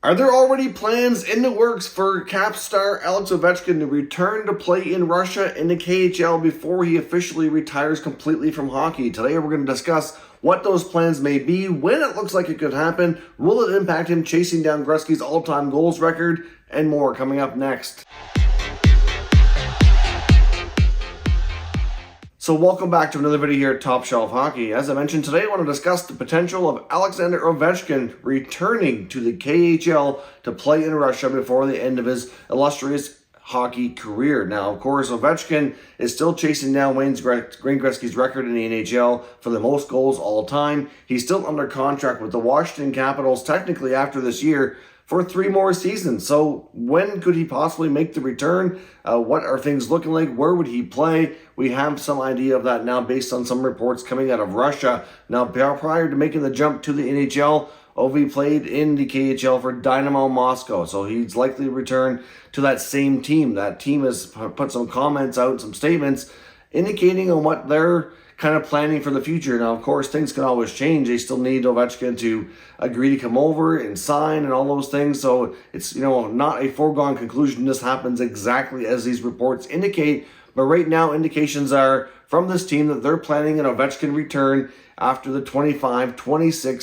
Are there already plans in the works for Cap star Alex Ovechkin to return to play in Russia in the KHL before he officially retires completely from hockey? Today we're going to discuss what those plans may be, when it looks like it could happen, will it impact him chasing down Gretzky's all-time goals record, and more coming up next. So welcome back to another video here at Top Shelf Hockey. As I mentioned today, I want to discuss the potential of Alexander Ovechkin returning to the KHL to play in Russia before the end of his illustrious hockey career. Now, of course, Ovechkin is still chasing down Wayne Gretzky's record in the NHL for the most goals all time. He's still under contract with the Washington Capitals, technically after this year, for 3 more seasons. So when could he possibly make the return? What are things looking like? Where would he play? We have some idea of that now based on some reports coming out of Russia. Now, prior to making the jump to the NHL, Ovi played in the KHL for Dynamo Moscow, so he's likely to return to that same team. That team has put some comments out, some statements, indicating on what they're kind of planning for the future. Now, of course, things can always change. They still need Ovechkin to agree to come over and sign and all those things. So it's, not a foregone conclusion this happens exactly as these reports indicate. But right now, indications are from this team that they're planning an Ovechkin return after the 25-26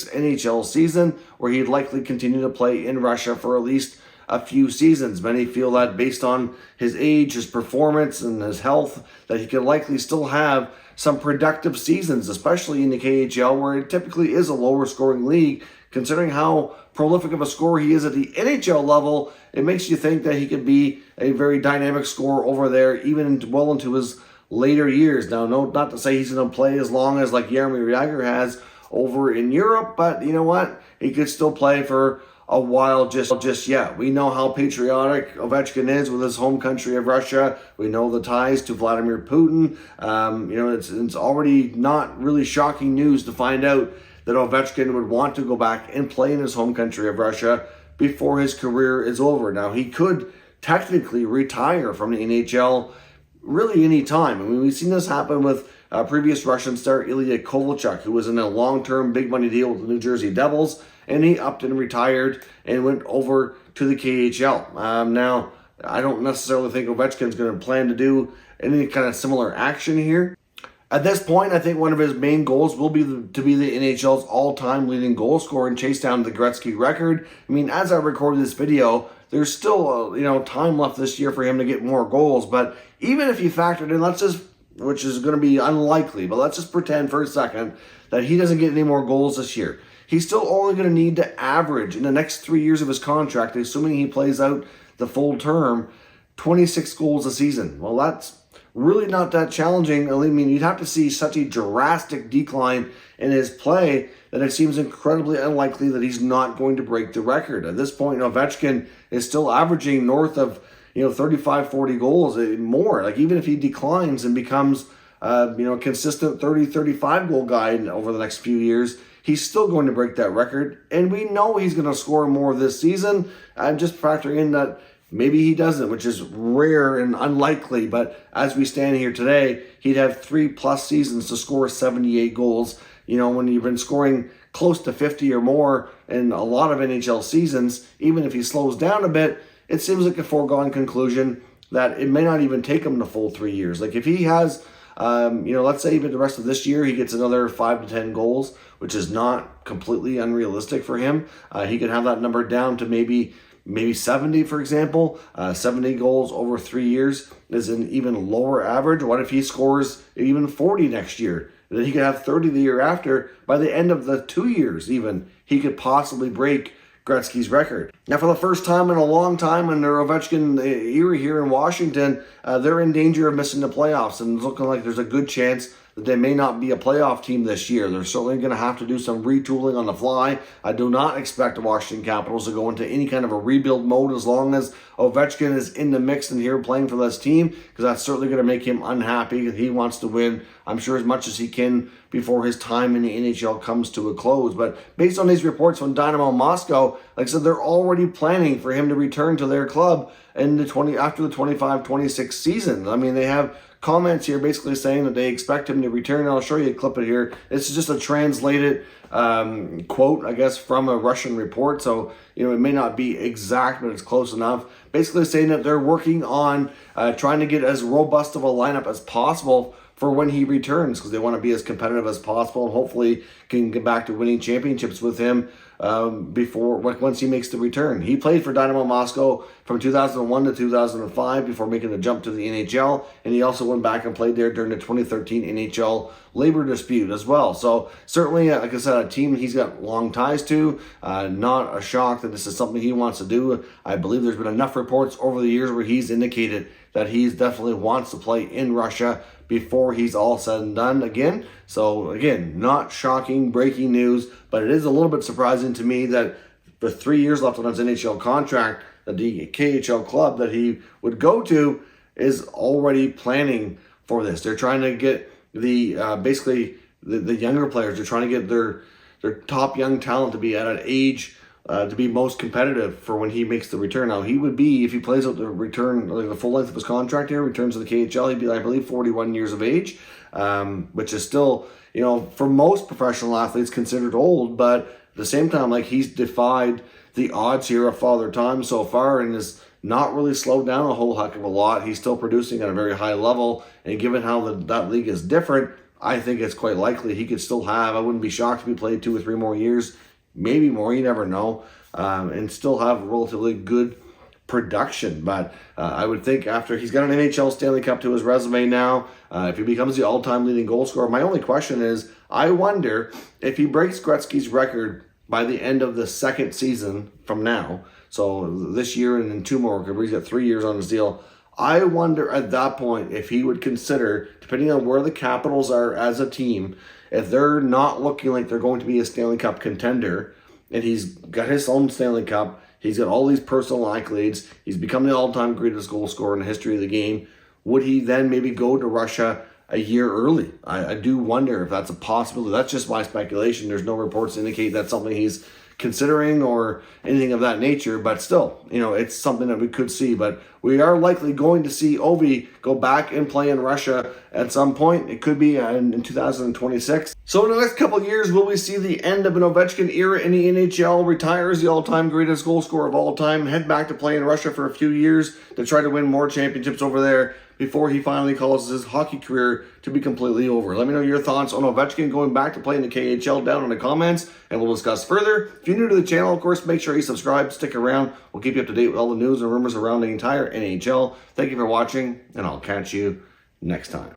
NHL season, where he'd likely continue to play in Russia for at least a few seasons. Many feel that based on his age, his performance, and his health, that he could likely still have some productive seasons, especially in the KHL, where it typically is a lower scoring league. Considering how prolific of a scorer he is at the NHL level, it makes you think that he could be a very dynamic scorer over there, even well into his later years. Now, not to say he's going to play as long as like Jaromir Jagr has over in Europe, but you know what? He could still play for a while just yet. We know how patriotic Ovechkin is with his home country of Russia. We know the ties to Vladimir Putin. It's already not really shocking news to find out that Ovechkin would want to go back and play in his home country of Russia before his career is over. Now, he could technically retire from the NHL really any time. I mean, we've seen this happen with previous Russian star Ilya Kovalchuk, who was in a long-term big money deal with the New Jersey Devils, and he upped and retired and went over to the KHL. Now, I don't necessarily think Ovechkin's going to plan to do any kind of similar action here. At this point, I think one of his main goals will be to be the NHL's all-time leading goal scorer and chase down the Gretzky record. I mean, as I record this video, there's still time left this year for him to get more goals. But even if you factored in, which is going to be unlikely, but let's just pretend for a second that he doesn't get any more goals this year. He's still only going to need to average in the next 3 years of his contract, assuming he plays out the full term, 26 goals a season. Well, that's really not that challenging. I mean, you'd have to see such a drastic decline in his play that it seems incredibly unlikely that he's not going to break the record. At this point, Ovechkin is still averaging north of 35, 40 goals more. Like, even if he declines and becomes a consistent 30, 35 goal guy over the next few years, he's still going to break that record. And we know he's going to score more this season. I'm just factoring in that maybe he doesn't, which is rare and unlikely. But as we stand here today, he'd have 3+ seasons to score 78 goals. When you've been scoring close to 50 or more in a lot of NHL seasons, even if he slows down a bit, it seems like a foregone conclusion that it may not even take him the full 3 years. Like, if he has, let's say even the rest of this year, he gets another 5 to 10 goals, which is not completely unrealistic for him. He could have that number down to maybe 70, for example. 70 goals over 3 years is an even lower average. What if he scores even 40 next year? Then he could have 30 the year after. By the end of the 2 years even, he could possibly break Gretzky's record. Now, for the first time in a long time in their Ovechkin era here in Washington, they're in danger of missing the playoffs, and it's looking like there's a good chance that they may not be a playoff team this year. They're certainly going to have to do some retooling on the fly. I do not expect the Washington Capitals to go into any kind of a rebuild mode as long as Ovechkin is in the mix and here playing for this team, because that's certainly going to make him unhappy. He wants to win, I'm sure, as much as he can before his time in the NHL comes to a close. But based on these reports from Dynamo Moscow, like I said, they're already planning for him to return to their club after the 25-26 season. I mean, they have comments here basically saying that they expect him to return. I'll show you a clip of here. This is just a translated quote, I guess, from a Russian report. So, you know, it may not be exact, but it's close enough. Basically saying that they're working on trying to get as robust of a lineup as possible for when he returns, because they want to be as competitive as possible and hopefully can get back to winning championships with him once he makes the return. He played for Dynamo Moscow from 2001 to 2005 before making the jump to the NHL, and he also went back and played there during the 2013 NHL labor dispute as well. So certainly, like I said, a team he's got long ties to. Not a shock that this is something he wants to do. I believe there's been enough reports over the years where he's indicated that he's definitely wants to play in Russia before he's all said and done again. So again, not shocking, breaking news, but it is a little bit surprising to me that with 3 years left on his NHL contract, that the KHL club that he would go to is already planning for this. They're trying to get the basically the younger players. They're trying to get their top young talent to be at an age to be most competitive for when he makes the return. Now, he would be, if he plays out the return, like the full length of his contract here, returns to the KHL, he'd be, I believe, 41 years of age, which is still, you know, for most professional athletes considered old, but at the same time, like, he's defied the odds here of Father Time so far and is not really slowed down a whole heck of a lot. He's still producing at a very high level, and given how that league is different, I think it's quite likely he could still have, I wouldn't be shocked if he played 2 or 3 more years, maybe more, you never know, and still have relatively good production. But I would think after he's got an NHL Stanley Cup to his resume now, if he becomes the all-time leading goal scorer, my only question is, I wonder if he breaks Gretzky's record by the end of the second season from now, so this year and then 2 more, because he's got 3 years on his deal, I wonder at that point if he would consider, depending on where the Capitals are as a team, if they're not looking like they're going to be a Stanley Cup contender, and he's got his own Stanley Cup, he's got all these personal accolades, he's become the all-time greatest goal scorer in the history of the game, would he then maybe go to Russia a year early? I do wonder if that's a possibility. That's just my speculation. There's no reports to indicate that's something he's considering or anything of that nature, but still, you know, it's something that we could see. But we are likely going to see Ovi go back and play in Russia at some point. It could be in 2026. So in the next couple of years, will we see the end of an Ovechkin era in the NHL, retires the all-time greatest goal scorer of all time, head back to play in Russia for a few years to try to win more championships over there before he finally calls his hockey career to be completely over? Let me know your thoughts on Ovechkin going back to play in the KHL down in the comments, and we'll discuss further. If you're new to the channel, of course, make sure you subscribe, stick around. We'll keep you up to date with all the news and rumors around the entire NHL. Thank you for watching, and I'll catch you next time.